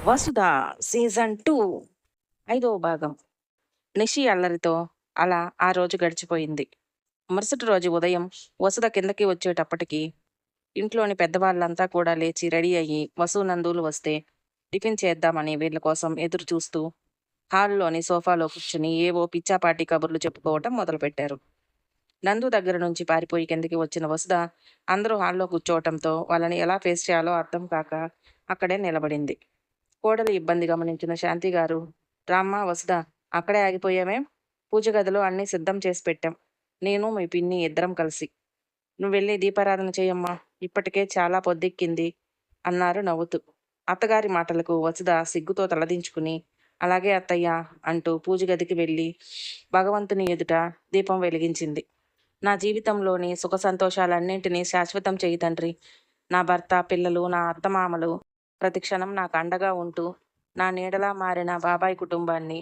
వసుధ season 2 5వ భాగం. నిషి అల్లరితో అలా ఆ రోజు గడిచిపోయింది. మరుసటి రోజు ఉదయం వసుధ కిందకి వచ్చేటప్పటికి ఇంట్లోని పెద్దవాళ్ళంతా కూడా లేచి రెడీ అయ్యి వసు నందులు వస్తే టిఫిన్ చేద్దామని వీళ్ళ కోసం ఎదురు చూస్తూ హాల్లోని సోఫాలో కూర్చుని ఏవో పిచ్చాపాటి కబుర్లు చెప్పుకోవటం మొదలుపెట్టారు. నందు దగ్గర నుంచి పారిపోయి కిందకి వచ్చిన వసుధ అందరూ హాల్లో కూర్చోవటంతో వాళ్ళని ఎలా ఫేస్ చేయాలో అర్థం కాక అక్కడే నిలబడింది. కోడలి ఇబ్బంది గమనించిన శాంతి గారు, రామ్మా వసుధ, అక్కడే ఆగిపోయామేం? పూజ గదిలో అన్నీ సిద్ధం చేసి పెట్టాం. నేను మీ పిన్ని ఇద్దరం కలిసి. నువ్వు వెళ్ళి దీపారాధన చేయమ్మా, ఇప్పటికే చాలా పొద్దెక్కింది అన్నారు నవ్వుతూ. అత్తగారి మాటలకు వసుధ సిగ్గుతో తలదించుకుని, అలాగే అత్తయ్య అంటూ పూజ గదికి వెళ్ళి భగవంతుని ఎదుట దీపం వెలిగించింది. నా జీవితంలోని సుఖ సంతోషాలన్నింటినీ శాశ్వతం చేయి తండ్రి. నా భర్త, పిల్లలు, నా అత్తమామలు ప్రతిక్షణం నాకు అండగా ఉంటూ నా నీడలా మారిన బాబాయ్ కుటుంబాన్ని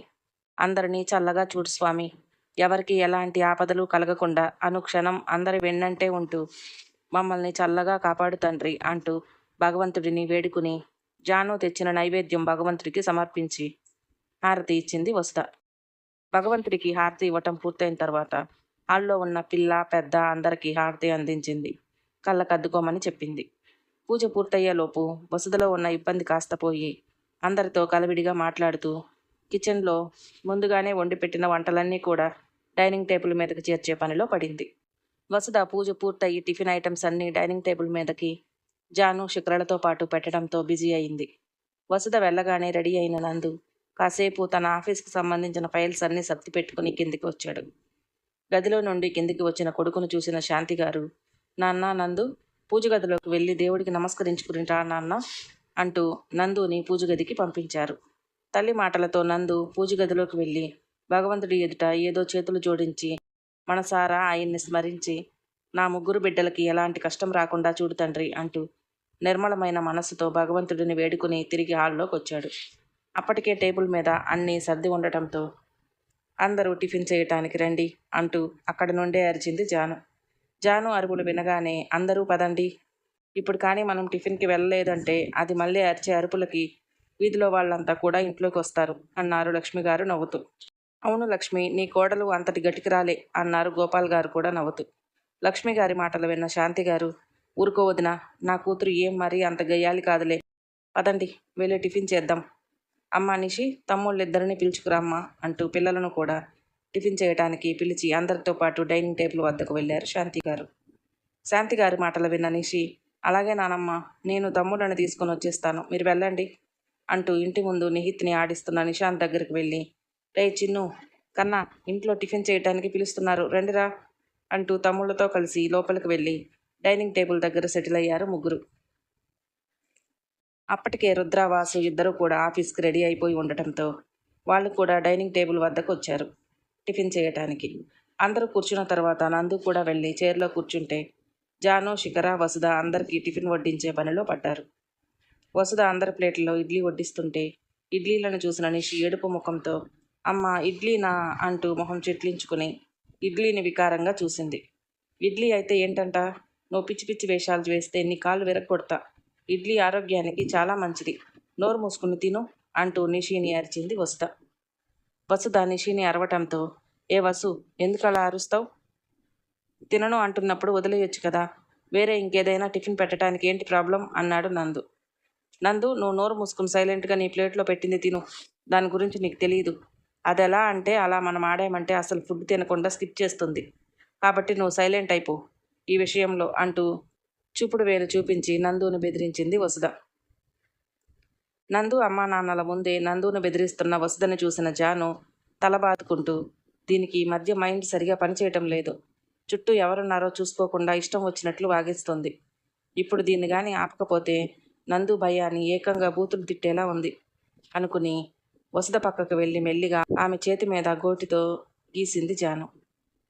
అందరినీ చల్లగా చూడు స్వామి. ఎవరికి ఎలాంటి ఆపదలు కలగకుండా అనుక్షణం అందరి వెన్నంటే ఉంటూ మమ్మల్ని చల్లగా కాపాడు తండ్రి అంటూ భగవంతుడిని వేడుకుని జాను తెచ్చిన నైవేద్యం భగవంతుడికి సమర్పించి హారతి ఇచ్చింది వసుధ. భగవంతుడికి హారతి ఇవ్వటం పూర్తయిన తర్వాత హాల్లో ఉన్న పిల్ల పెద్ద అందరికీ హారతి అందించింది. కళ్ళకద్దుకోమని చెప్పింది. పూజ పూర్తయ్యేలోపు వసుధలో ఉన్న ఇబ్బంది కాస్త పోయి అందరితో కలవిడిగా మాట్లాడుతూ కిచెన్లో ముందుగానే వండిపెట్టిన వంటలన్నీ కూడా డైనింగ్ టేబుల్ మీదకి చేర్చే పనిలో పడింది. వసుధ పూజ పూర్తయి టిఫిన్ ఐటమ్స్ అన్నీ డైనింగ్ టేబుల్ మీదకి జాను శుక్రలతో పాటు పెట్టడంతో బిజీ అయింది. వసుధ వెళ్ళగానే రెడీ అయిన నందు కాసేపు తన ఆఫీస్కి సంబంధించిన ఫైల్స్ అన్నీ సర్ది పెట్టుకుని కిందికి వచ్చాడు. గదిలో నుండి కిందికి వచ్చిన కొడుకును చూసిన శాంతి గారు, నాన్న నందు, పూజ గదిలోకి వెళ్ళి దేవుడికి నమస్కరించుకుని రా నాన్న అంటూ నందుని పూజ గదికి పంపించారు. తల్లి మాటలతో నందు పూజ గదిలోకి వెళ్ళి భగవంతుడి ఎదుట ఏదో చేతులు జోడించి మనసారా ఆయన్ని స్మరించి నా ముగ్గురు బిడ్డలకి ఎలాంటి కష్టం రాకుండా చూడు తండ్రి అంటూ నిర్మలమైన మనస్సుతో భగవంతుడిని వేడుకుని తిరిగి హాల్లోకి వచ్చాడు. అప్పటికే టేబుల్ మీద అన్నీ సర్ది ఉండటంతో అందరూ టిఫిన్ చేయటానికి రండి అంటూ అక్కడి నుండే అరిచింది జాను. జాను అరుపులు వినగానే అందరూ పదండి, ఇప్పుడు కానీ మనం టిఫిన్కి వెళ్ళలేదంటే అది మళ్ళీ అరిచే అరుపులకి వీధిలో వాళ్ళంతా కూడా ఇంట్లోకి వస్తారు అన్నారు లక్ష్మి గారు నవ్వుతూ. అవును లక్ష్మి, నీ కోడలు అంతటి గట్టికిరాలే అన్నారు గోపాల్ గారు కూడా నవ్వుతూ. లక్ష్మి గారి మాటలు విన్న శాంతి గారు, ఊరుకోవదినా, నా కూతురు ఏం మరీ అంత గయ్యాలి కాదులే, పదండి వెళ్ళి టిఫిన్ చేద్దాం. అమ్మా నిషి, తమ్ముళ్ళిద్దరిని పిలుచుకురామ్మా అంటూ పిల్లలను కూడా టిఫిన్ చేయడానికి పిలిచి అందరితో పాటు డైనింగ్ టేబుల్ వద్దకు వెళ్ళారు శాంతి గారు. శాంతి గారి మాటలు విన్న నిషి, అలాగే నానమ్మ, నేను తమ్ముళ్ళని తీసుకొని వచ్చేస్తాను, మీరు వెళ్ళండి అంటూ ఇంటి ముందు నిహిత్ని ఆడిస్తున్న నిశాంత్ దగ్గరికి వెళ్ళి, రే చిన్ను, కన్నా, ఇంట్లో టిఫిన్ చేయడానికి పిలుస్తున్నారు రండిరా అంటూ తమ్ముళ్ళతో కలిసి లోపలికి వెళ్ళి డైనింగ్ టేబుల్ దగ్గర సెటిల్ అయ్యారు ముగ్గురు. అప్పటికే రుద్రవాసు ఇద్దరు కూడా ఆఫీస్కి రెడీ అయిపోయి ఉండటంతో వాళ్ళు కూడా డైనింగ్ టేబుల్ వద్దకు వచ్చారు టిఫిన్ చేయటానికి. అందరూ కూర్చున్న తర్వాత నందు కూడా వెళ్ళి చైర్లో కూర్చుంటే జాను, శిఖర, వసుధ అందరికీ టిఫిన్ వడ్డించే పనిలో పడ్డారు. వసుధ అందరి ప్లేట్లలో ఇడ్లీ వడ్డిస్తుంటే ఇడ్లీలను చూసిన నిషి ఏడుపు ముఖంతో, అమ్మ ఇడ్లీనా అంటూ మొహం చిట్లించుకుని ఇడ్లీని వికారంగా చూసింది. ఇడ్లీ అయితే ఏంటంట, నువ్వు పిచ్చి పిచ్చి వేషాలు వేస్తే నీ కాళ్ళు విరగొడతా, ఇడ్లీ ఆరోగ్యానికి చాలా మంచిది, నోరు మూసుకుని తిను అంటూ నిషిని అరిచింది వసుధ. వసుధ నిషిని అరవటంతో, ఏ వసు, ఎందుకు అలా అరుస్తావు? తినను అంటున్నప్పుడు వదిలేయొచ్చు కదా, వేరే ఇంకేదైనా టిఫిన్ పెట్టడానికి ఏంటి ప్రాబ్లం అన్నాడు నందు. నందు, నువ్వు నోరు మూసుకుని సైలెంట్గా నీ ప్లేట్లో పెట్టింది తిను, దాని గురించి నీకు తెలియదు. అది ఎలా అంటే అలా మనం ఆడామంటే అసలు ఫుడ్ తినకుండా స్కిప్ చేస్తుంది, కాబట్టి నువ్వు సైలెంట్ అయిపో ఈ విషయంలో అంటూ చూపుడు వేలు చూపించి నందుని బెదిరించింది వసుధ. నందు అమ్మా నాన్నల ముందే నందును బెదిరిస్తున్న వసుధని చూసిన జాను తల బాదుకుంటూ, దీనికి ఈ మధ్య మైండ్ సరిగా పనిచేయటం లేదు, చుట్టూ ఎవరున్నారో చూసుకోకుండా ఇష్టం వచ్చినట్లు వాగిస్తుంది, ఇప్పుడు దీన్ని కానీ ఆపకపోతే నందు భయాన్ని ఏకంగా బూతులు తిట్టేలా ఉంది అనుకుని వసుధ పక్కకు వెళ్ళి మెల్లిగా ఆమె చేతి మీద గోటితో గీసింది జాను.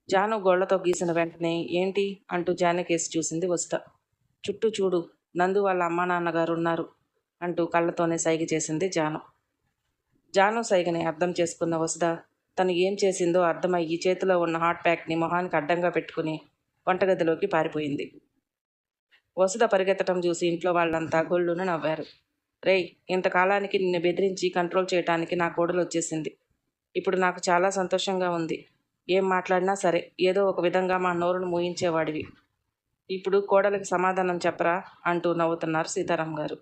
జాను గోళ్లతో గీసిన వెంటనే ఏంటి అంటూ జాను కేసి చూసింది వసుధ. చుట్టూ చూడు, నందు వాళ్ళ అమ్మా నాన్నగారు ఉన్నారు అంటూ కళ్ళతోనే సైగ చేసింది జాను. జాను సైగని అర్థం చేసుకున్న వసుధ తను ఏం చేసిందో అర్థమయ్యి చేతిలో ఉన్న హాట్ ప్యాక్ని మొహానికి అడ్డంగా పెట్టుకుని వంటగదిలోకి పారిపోయింది. వసుధ పరిగెత్తడం చూసి ఇంట్లో వాళ్ళంతా గొల్లున నవ్వారు. రేయ్, ఇంతకాలానికి నిన్ను బెదిరించి కంట్రోల్ చేయటానికి నా కోడలు వచ్చేసింది. ఇప్పుడు నాకు చాలా సంతోషంగా ఉంది. ఏం మాట్లాడినా సరే ఏదో ఒక విధంగా మా నోరును మూయించేవాడివి. ఇప్పుడు కోడలికి సమాధానం చెప్పరా అంటూ నవ్వుతున్నారు సీతారాం గారు.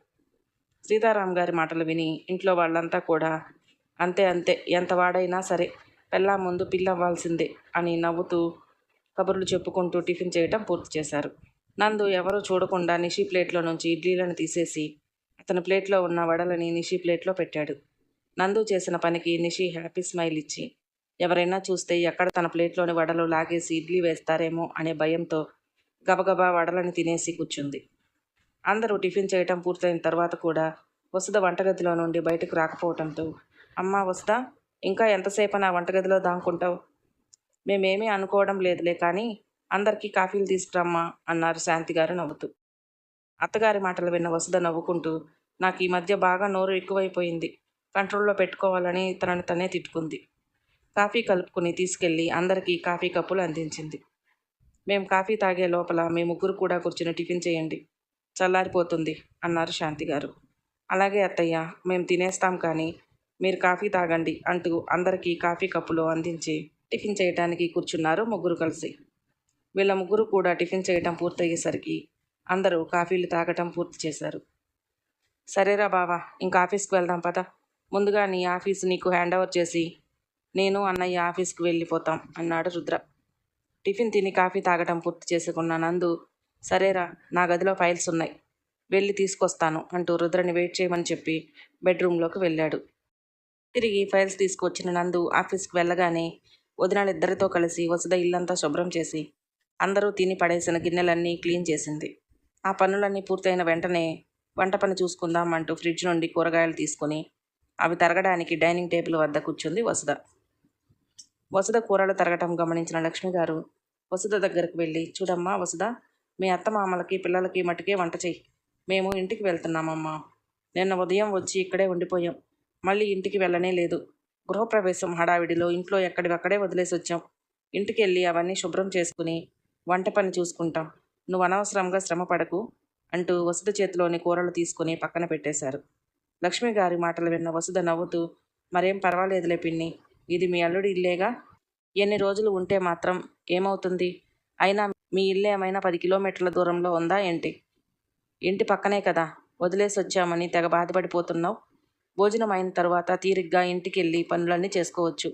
సీతారాం గారి మాటలు విని ఇంట్లో వాళ్ళంతా కూడా అంతే అంతే, ఎంత వాడైనా సరే పెళ్ళాం ముందు పిల్లవ్వాల్సిందే అని నవ్వుతూ కబుర్లు చెప్పుకుంటూ టిఫిన్ చేయటం పూర్తి చేశారు. నందు ఎవరూ చూడకుండా నిషి ప్లేట్లో నుంచి ఇడ్లీలను తీసేసి అతని ప్లేట్లో ఉన్న వడలని నిషి ప్లేట్లో పెట్టాడు. నందు చేసిన పనికి నిషి హ్యాపీ స్మైల్ ఇచ్చి ఎవరైనా చూస్తే ఎక్కడ తన ప్లేట్లోని వడలు లాగేసి ఇడ్లీ వేస్తారేమో అనే భయంతో గబగబా వడలని తినేసి కూర్చుంది. అందరూ టిఫిన్ చేయటం పూర్తయిన తర్వాత కూడా వసుధ వంటగదిలో నుండి బయటకు రాకపోవడంతో, అమ్మా వసుధ, ఇంకా ఎంతసేపు నా వంటగదిలో దాక్కుంటావు? మేమేమీ అనుకోవడం లేదులే, కానీ అందరికీ కాఫీలు తీసుకురమ్మా అన్నారు శాంతిగారు నవ్వుతూ. అత్తగారి మాటలు విన్న వసుధ నవ్వుకుంటూ, నాకు ఈ మధ్య బాగా నోరు ఎక్కువైపోయింది, కంట్రోల్లో పెట్టుకోవాలని తనని తనే తిట్టుకుంది. కాఫీ కలుపుకుని తీసుకెళ్ళి అందరికీ కాఫీ కప్పులు అందించింది. మేం కాఫీ తాగే లోపల మీ ముగ్గురు కూడా కూర్చుని టిఫిన్ చేయండి, చల్లారిపోతుంది అన్నారు శాంతిగారు. అలాగే అత్తయ్య, మేము తినేస్తాం, కానీ మీరు కాఫీ తాగండి అంటూ అందరికీ కాఫీ కప్పులు అందించి టిఫిన్ చేయటానికి కూర్చున్నారు ముగ్గురు కలిసి. వీళ్ళ ముగ్గురు కూడా టిఫిన్ చేయటం పూర్తయ్యేసరికి అందరూ కాఫీలు తాగటం పూర్తి చేశారు. సరేరా బావా, ఇంకా ఆఫీస్కి వెళ్దాం పద. ముందుగా నీ ఆఫీసు నీకు హ్యాండ్ ఓవర్ చేసి నేను అన్నయ్య ఆఫీస్కి వెళ్ళిపోతాం అన్నాడు రుద్ర. టిఫిన్ తిని కాఫీ తాగటం పూర్తి చేసుకున్న నందు, సరేరా, నా గదిలో ఫైల్స్ ఉన్నాయి, వెళ్ళి తీసుకొస్తాను అంటూ రుద్రని వెయిట్ చేయమని చెప్పి బెడ్రూమ్లోకి వెళ్ళాడు. తిరిగి ఫైల్స్ తీసుకొచ్చిన నందు ఆఫీస్కి వెళ్ళగానే వదినాలిద్దరితో కలిసి వసుధ ఇల్లంతా శుభ్రం చేసి అందరూ తిని పడేసిన గిన్నెలన్నీ క్లీన్ చేసింది. ఆ పనులన్నీ పూర్తయిన వెంటనే వంట పని చూసుకుందాం అంటూ ఫ్రిడ్జ్ నుండి కూరగాయలు తీసుకుని అవి తరగడానికి డైనింగ్ టేబుల్ వద్ద కూర్చుంది వసుధ. వసుధ కూరలు తరగటం గమనించిన లక్ష్మి గారు వసుధ దగ్గరకు వెళ్ళి, చూడమ్మా వసుధ, మీ అత్త మామలకి పిల్లలకి మటుకే వంట చెయ్యి, మేము ఇంటికి వెళ్తున్నామమ్మా. నిన్న ఉదయం వచ్చి ఇక్కడే ఉండిపోయాం, మళ్ళీ ఇంటికి వెళ్ళనే లేదు. గృహప్రవేశం హడావిడిలో ఇంట్లో ఎక్కడివక్కడే వదిలేసి వచ్చాం. ఇంటికి వెళ్ళి అవన్నీ శుభ్రం చేసుకుని వంట పని చూసుకుంటాం, నువ్వు అనవసరంగా శ్రమ పడకు అంటూ వసుధ చేతిలోని కూరలు తీసుకుని పక్కన పెట్టేశారు. లక్ష్మి గారి మాటలు విన్న వసుధ నవ్వుతూ, మరేం పర్వాలేదులే పిన్ని, ఇది మీ అల్లుడి ఇల్లేగా, ఎన్ని రోజులు ఉంటే మాత్రం ఏమవుతుంది, అయినా మీ ఇల్లు ఏమైనా 10 కిలోమీటర్ల దూరంలో ఉందా ఏంటి? ఇంటి పక్కనే కదా, వదిలేసి వచ్చామని తెగ బాధపడిపోతున్నావు. భోజనం అయిన తర్వాత తీరిగ్గా ఇంటికి వెళ్ళి పనులన్నీ చేసుకోవచ్చు.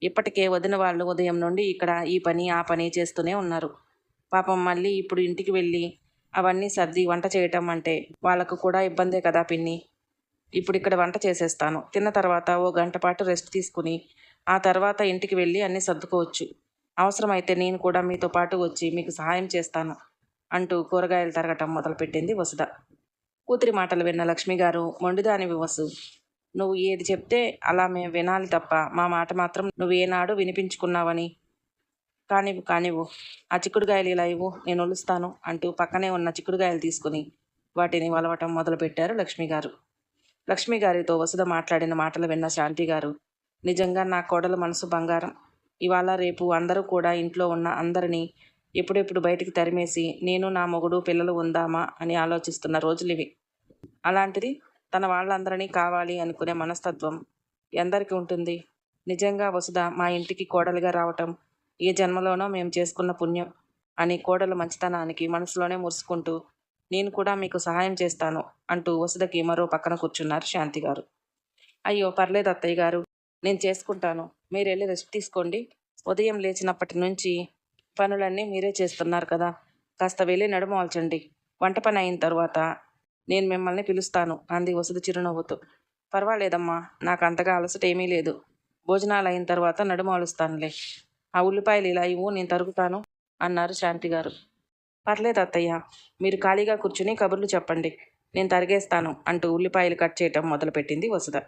ఇప్పటికే వదిన వాళ్ళు ఉదయం నుండి ఇక్కడ ఈ పని ఆ పని చేస్తూనే ఉన్నారు. పాపం మళ్ళీ ఇప్పుడు ఇంటికి వెళ్ళి అవన్నీ సర్ది వంట చేయటం అంటే వాళ్ళకు కూడా ఇబ్బందే కదా పిన్ని. ఇప్పుడు ఇక్కడ వంట చేసేస్తాను, తిన్న తర్వాత ఓ గంట పాటు రెస్ట్ తీసుకుని ఆ తర్వాత ఇంటికి వెళ్ళి అన్నీ సర్దుకోవచ్చు. అవసరమైతే నేను కూడా మీతో పాటు వచ్చి మీకు సహాయం చేస్తాను అంటూ కూరగాయలు తరగటం మొదలుపెట్టింది వసుధ. కూతురి మాటలు విన్న లక్ష్మి గారు, మొండిదానివి వసు, నువ్వు ఏది చెప్తే అలా మేము వినాలి తప్ప మా మాట మాత్రం నువ్వు ఏనాడు వినిపించుకున్నావని. కానివ్వు, ఆ చిక్కుడుగాయలు ఇలా ఇవ్వు, నేను ఒలుస్తాను అంటూ పక్కనే ఉన్న చిక్కుడుగాయలు తీసుకుని వాటిని వలవటం మొదలుపెట్టారు లక్ష్మి గారు. లక్ష్మి గారితో వసుధ మాట్లాడిన మాటలు విన్న శాంతి గారు, నిజంగా నా కోడలు మనసు బంగారం. ఇవాళ రేపు అందరూ కూడా ఇంట్లో ఉన్న అందరినీ ఎప్పుడెప్పుడు బయటికి తరిమేసి నేను నా మొగుడు పిల్లలు ఉందామా అని ఆలోచిస్తున్న రోజులివి. అలాంటిది తన వాళ్ళందరినీ కావాలి అనుకునే మనస్తత్వం ఎందరికి ఉంటుంది? నిజంగా వసుధ మా ఇంటికి కోడలిగా రావటం ఏ జన్మలోనో మేము చేసుకున్న పుణ్యం అని కోడలు మంచితనానికి మనసులోనే మురుసుకుంటూ, నేను కూడా మీకు సహాయం చేస్తాను అంటూ వసుధకి మరో పక్కన కూర్చున్నారు శాంతి గారు. అయ్యో పర్లేదు అత్తయ్య గారు, నేను చేసుకుంటాను, మీరు వెళ్ళి రెస్ట్ తీసుకోండి. ఉదయం లేచినప్పటి నుంచి పనులన్నీ మీరే చేస్తున్నారు కదా, కాస్త వెళ్ళి నడుమోల్చండి. వంట పని అయిన తర్వాత నేను మిమ్మల్ని పిలుస్తాను అంది వసుధ చిరునవ్వుతూ. పర్వాలేదమ్మా, నాకు అంతగా అలసట ఏమీ లేదు. భోజనాలు అయిన తర్వాత నడుమోలుస్తానులే. ఆ ఉల్లిపాయలు ఇలా ఇవ్వు, నేను తరుగుతాను అన్నారు శాంతి గారు. పర్లేదు అత్తయ్య, మీరు ఖాళీగా కూర్చుని కబుర్లు చెప్పండి, నేను తరిగేస్తాను అంటూ ఉల్లిపాయలు కట్ చేయటం మొదలుపెట్టింది వసుధ.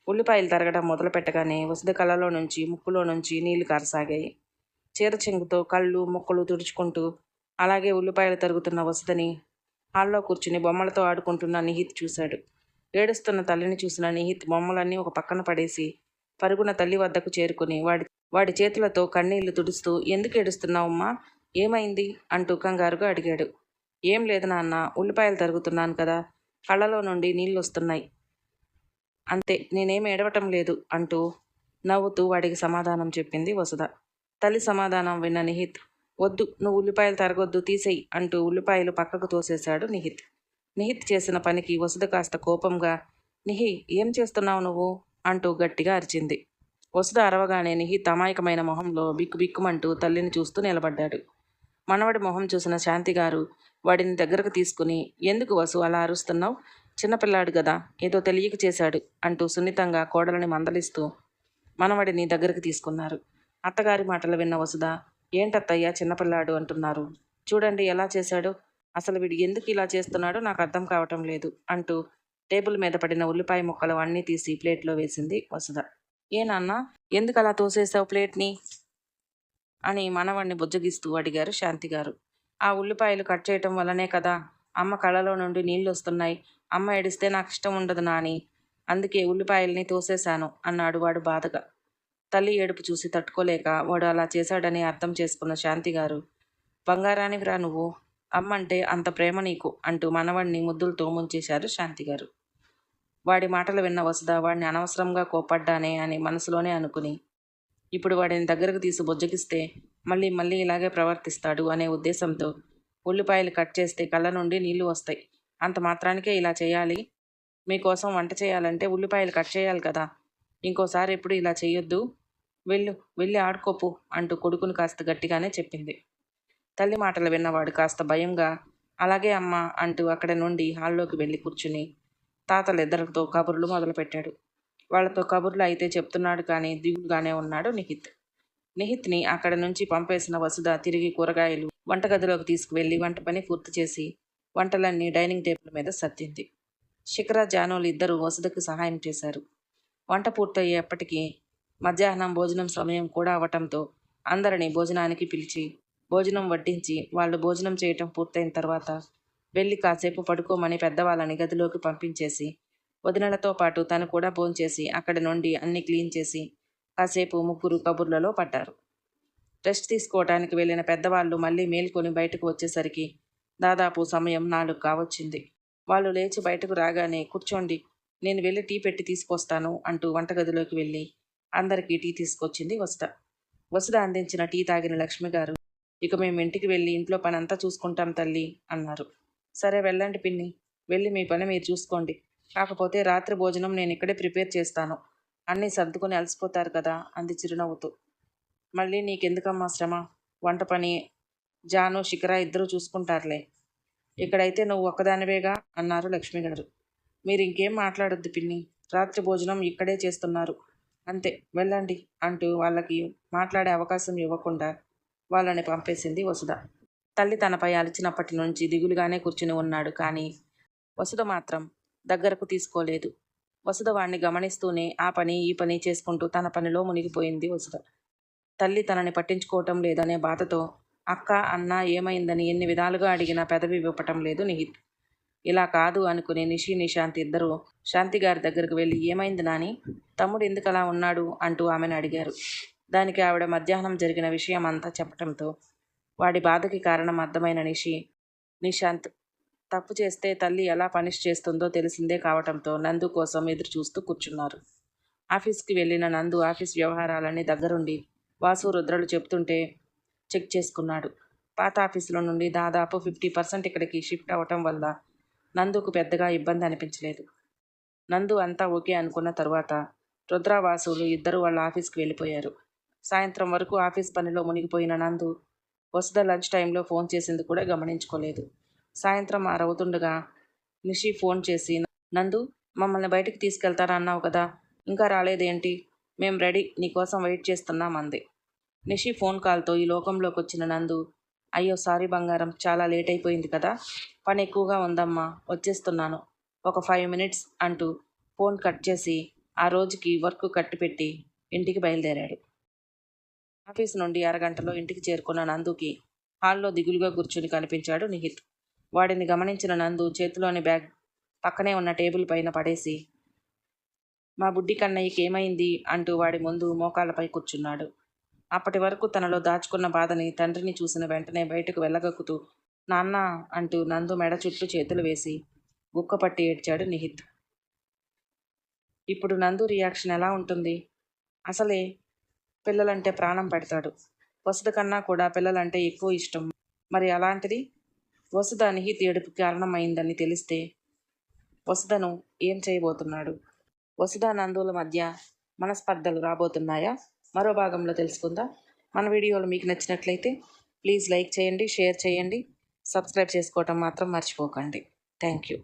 ఉల్లిపాయలు తరగడం మొదలుపెట్టగానే వసుధ కళ్ళలో నుంచి ముక్కులో నుంచి నీళ్లు కారసాగాయి. చీర చెంగుతో కళ్ళు ముక్కలు తుడుచుకుంటూ అలాగే ఉల్లిపాయలు తరుగుతున్న వసుధని హాల్లో కూర్చుని బొమ్మలతో ఆడుకుంటున్న నిహిత్ చూశాడు. ఏడుస్తున్న తల్లిని చూసిన నిహిత్ బొమ్మలన్నీ ఒక పక్కన పడేసి పరుగున తల్లి వద్దకు చేరుకుని వాడి చేతులతో కన్నీళ్లు తుడుస్తూ, ఎందుకు ఏడుస్తున్నావమ్మా, ఏమైంది అంటూ కంగారుగా అడిగాడు. ఏం లేదు నాన్న, ఉల్లిపాయలు తరుగుతున్నాను కదా, కళ్ళలో నుండి నీళ్ళొస్తున్నాయి. అంతే, నేనేం ఏడవటం లేదు అంటూ నవ్వుతూ వాడికి సమాధానం చెప్పింది వసుధ. తల్లి సమాధానం విన్న నిహిత్, వద్దు, నువ్వు ఉల్లిపాయలు తరగొద్దు, తీసేయి అంటూ ఉల్లిపాయలు పక్కకు తోసేశాడు నిహిత్. నిహిత్ చేసిన పనికి వసుధ కాస్త కోపంగా, నిహి, ఏం చేస్తున్నావు నువ్వు అంటూ గట్టిగా అరిచింది. వసుధ అరవగానే నిహిత్ అమాయకమైన మొహంలో బిక్కుబిక్కుమంటూ తల్లిని చూస్తూ నిలబడ్డాడు. మనవడి మొహం చూసిన శాంతిగారు వాడిని దగ్గరకు తీసుకుని, ఎందుకు వసు అలా అరుస్తున్నావు? చిన్నపిల్లాడు గదా, ఏదో తెలియక చేశాడు అంటూ సున్నితంగా కోడలని మందలిస్తూ మనవడిని దగ్గరకు తీసుకున్నారు. అత్తగారి మాటలు విన్న వసుధ, ఏంటత్తయ్యా చిన్నపిల్లాడు అంటున్నారు? చూడండి ఎలా చేశాడు. అసలు వీడు ఎందుకు ఇలా చేస్తున్నాడో నాకు అర్థం కావటం లేదు అంటూ టేబుల్ మీద పడిన ఉల్లిపాయ ముక్కలు అన్నీ తీసి ప్లేట్లో వేసింది వసుధ. ఏ నాన్న, ఎందుకు అలా తోసేసావు ప్లేట్ని అని మనవణ్ణి బుజ్జగిస్తూ అడిగారు శాంతిగారు. ఆ ఉల్లిపాయలు కట్ చేయటం వల్లనే కదా అమ్మ కళ్ళలో నుండి నీళ్ళు వస్తున్నాయి. అమ్మ ఏడిస్తే నాకు ఇష్టం ఉండదు నాని, అందుకే ఉల్లిపాయల్ని తోసేశాను అన్నాడు వాడు బాధగా. తల్లి ఏడుపు చూసి తట్టుకోలేక వాడు అలా చేశాడని అర్థం చేసుకున్న శాంతిగారు, బంగారానివిరా నువ్వు, అమ్మంటే అంత ప్రేమ నీకు అంటూ మనవణ్ణి ముద్దులతో ముంచేశారు శాంతిగారు. వాడి మాటలు విన్న వసుధ వాడిని అనవసరంగా కోపడ్డానే అని మనసులోనే అనుకుని, ఇప్పుడు వాడిని దగ్గరకు తీసి బుజ్జగిస్తే మళ్ళీ మళ్ళీ ఇలాగే ప్రవర్తిస్తాడు అనే ఉద్దేశంతో ఉల్లిపాయలు కట్ చేస్తే కళ్ళ నుండి నీళ్లు వస్తాయి. అంత మాత్రానికే ఇలా చేయాలి? మీకోసం వంట చేయాలంటే ఉల్లిపాయలు కట్ చేయాలి కదా. ఇంకోసారి ఎప్పుడు ఇలా చేయొద్దు. వెళ్ళి ఆడుకోపు అంటూ కొడుకుని కాస్త గట్టిగానే చెప్పింది. తల్లి మాటలు విన్నవాడు కాస్త భయంగా, అలాగే అమ్మ అంటూ అక్కడి నుండి హాల్లోకి వెళ్ళి కూర్చుని తాతలిద్దరితో కబుర్లు మొదలుపెట్టాడు. వాళ్ళతో కబుర్లు అయితే చెప్తున్నాడు కానీ దిగులుగానే ఉన్నాడు నిహిత్. నిహిత్ని అక్కడి నుంచి పంపేసిన వసుధ తిరిగి కూరగాయలు వంటగదిలోకి తీసుకువెళ్ళి వంట పని పూర్తి చేసి వంటలన్నీ డైనింగ్ టేబుల్ మీద సర్దింది. శిఖర, జానులు ఇద్దరూ వసుధకు సహాయం చేశారు. వంట పూర్తయ్యేప్పటికీ మధ్యాహ్నం భోజనం సమయం కూడా అవటంతో అందరినీ భోజనానికి పిలిచి భోజనం వడ్డించి వాళ్ళు భోజనం చేయటం పూర్తయిన తర్వాత వెళ్ళి కాసేపు పడుకోమని పెద్దవాళ్ళని గదిలోకి పంపించేసి వదినలతో పాటు తను కూడా భోంచేసి అక్కడి నుండి అన్ని క్లీన్ చేసి కాసేపు ముగ్గురు కబుర్లలో పడ్డారు. రెస్ట్ తీసుకోవటానికి వెళ్ళిన పెద్దవాళ్ళు మళ్ళీ మేల్కొని బయటకు వచ్చేసరికి దాదాపు సమయం 4 కావచ్చింది. వాళ్ళు లేచి బయటకు రాగానే, కూర్చోండి, నేను వెళ్ళి టీ పెట్టి తీసుకొస్తాను అంటూ వంటగదిలోకి వెళ్ళి అందరికీ టీ తీసుకొచ్చింది వసుధ. వసుధ అందించిన టీ తాగిన లక్ష్మి గారు, ఇక మేము ఇంటికి వెళ్ళి ఇంట్లో పని అంతా చూసుకుంటాం తల్లి అన్నారు. సరే వెళ్ళండి పిన్ని, వెళ్ళి మీ పని మీరు చూసుకోండి. కాకపోతే రాత్రి భోజనం నేను ఇక్కడే ప్రిపేర్ చేస్తాను. అన్నీ సర్దుకొని అలసిపోతారు కదా అంది చిరునవ్వుతూ. మళ్ళీ నీకెందుకమ్మా శ్రమ, వంట పని జాను, శిఖర ఇద్దరూ చూసుకుంటారులే. ఇక్కడైతే నువ్వు ఒక్కదానివేగా అన్నారు లక్ష్మి గారు. మీరు ఇంకేం మాట్లాడొద్దు పిన్ని, రాత్రి భోజనం ఇక్కడే చేస్తున్నారు, అంతే, వెళ్ళండి అంటూ వాళ్ళకి మాట్లాడే అవకాశం ఇవ్వకుండా వాళ్ళని పంపేసింది వసుధ. తల్లి తనపై అలిచినప్పటి నుంచి దిగులుగానే కూర్చుని ఉన్నాడు. కానీ వసుధ మాత్రం దగ్గరకు తీసుకోలేదు. వసుధ వాణ్ణి గమనిస్తూనే ఆ పని ఈ పని చేసుకుంటూ తన పనిలో మునిగిపోయింది వసుధ. తల్లి తనని పట్టించుకోవటం లేదనే బాధతో అక్క, అన్న ఏమైందని ఎన్ని విధాలుగా అడిగినా పెదవి విప్పటం లేదు నిహిత్. ఇలా కాదు అనుకుని నిషి, నిశాంత్ ఇద్దరూ శాంతిగారి దగ్గరకు వెళ్ళి, ఏమైంది నాని, తమ్ముడు ఎందుకు అలా ఉన్నాడు అంటూ ఆమెను అడిగారు. దానికి ఆవిడ మధ్యాహ్నం జరిగిన విషయం అంతా చెప్పటంతో వాడి బాధకి కారణం అర్థమైన నిశాంత్ తప్పు చేస్తే తల్లి ఎలా పనిష్ చేస్తుందో తెలిసిందే కావటంతో నందు కోసం ఎదురు చూస్తూ కూర్చున్నారు. ఆఫీస్కి వెళ్ళిన నందు ఆఫీస్ వ్యవహారాలన్నీ దగ్గరుండి వాసు, రుద్రలు చెప్తుంటే చెక్ చేసుకున్నాడు. పాత ఆఫీసులో నుండి దాదాపు 50% ఇక్కడికి షిఫ్ట్ అవ్వటం వల్ల నందుకు పెద్దగా ఇబ్బంది అనిపించలేదు. నందు అంతా ఓకే అనుకున్న తరువాత రుద్ర, వాసులు ఇద్దరూ వాళ్ళ ఆఫీస్కి వెళ్ళిపోయారు. సాయంత్రం వరకు ఆఫీస్ పనిలో మునిగిపోయిన నందు వసుధ లంచ్ టైంలో ఫోన్ చేసింది కూడా గమనించుకోలేదు. సాయంత్రం 6 అవుతుండగా నిషి ఫోన్ చేసి, నందు, మమ్మల్ని బయటికి తీసుకెళ్తారా అన్నావు కదా, ఇంకా రాలేదేంటి? మేం రెడీ, నీకోసం వెయిట్ చేస్తున్నాం అంది. నిషి ఫోన్ కాల్తో ఈ లోకంలోకి వచ్చిన నందు, అయ్యో సారీ బంగారం, చాలా లేట్ అయిపోయింది కదా, పని ఎక్కువగా ఉందమ్మా, వచ్చేస్తున్నాను, ఒక 5 మినిట్స్ అంటూ ఫోన్ కట్ చేసి ఆ రోజుకి వర్క్ కట్టిపెట్టి ఇంటికి బయలుదేరాడు. ఆఫీస్ నుండి అరగంటలో ఇంటికి చేరుకున్న నందుకి హాల్లో దిగులుగా కూర్చుని కనిపించాడు నిహిత్. వాడిని గమనించిన నందు చేతిలోని బ్యాగ్ పక్కనే ఉన్న టేబుల్ పైన పడేసి, మా బుడ్డి కన్నయ్యకి ఏమైంది అంటూ వాడి ముందు మోకాళ్ళపై కూర్చున్నాడు. అప్పటి వరకు తనలో దాచుకున్న బాధని తండ్రిని చూసిన వెంటనే బయటకు వెళ్ళగక్కుతూ, నాన్న అంటూ నందు మెడ చుట్టూ చేతులు వేసి గుక్కపట్టి ఏడ్చాడు నిహిత్. ఇప్పుడు నందు రియాక్షన్ ఎలా ఉంటుంది? అసలే పిల్లలంటే ప్రాణం పెడతాడు. వసుధ కన్నా కూడా పిల్లలంటే ఎక్కువ ఇష్టం. మరి అలాంటిది వసుధ నిహిత్ ఏడుపుకి కారణమైందని తెలిస్తే వసుధను ఏం చేయబోతున్నాడు? వసుధ నందుల మధ్య మనస్పర్ధలు రాబోతున్నాయా? మరో భాగంలో తెలుసుకుందాం. మన వీడియోలు మీకు నచ్చినట్లయితే ప్లీజ్ లైక్ చేయండి, షేర్ చేయండి, సబ్స్క్రైబ్ చేసుకోవటం మాత్రం మర్చిపోకండి. Thank you.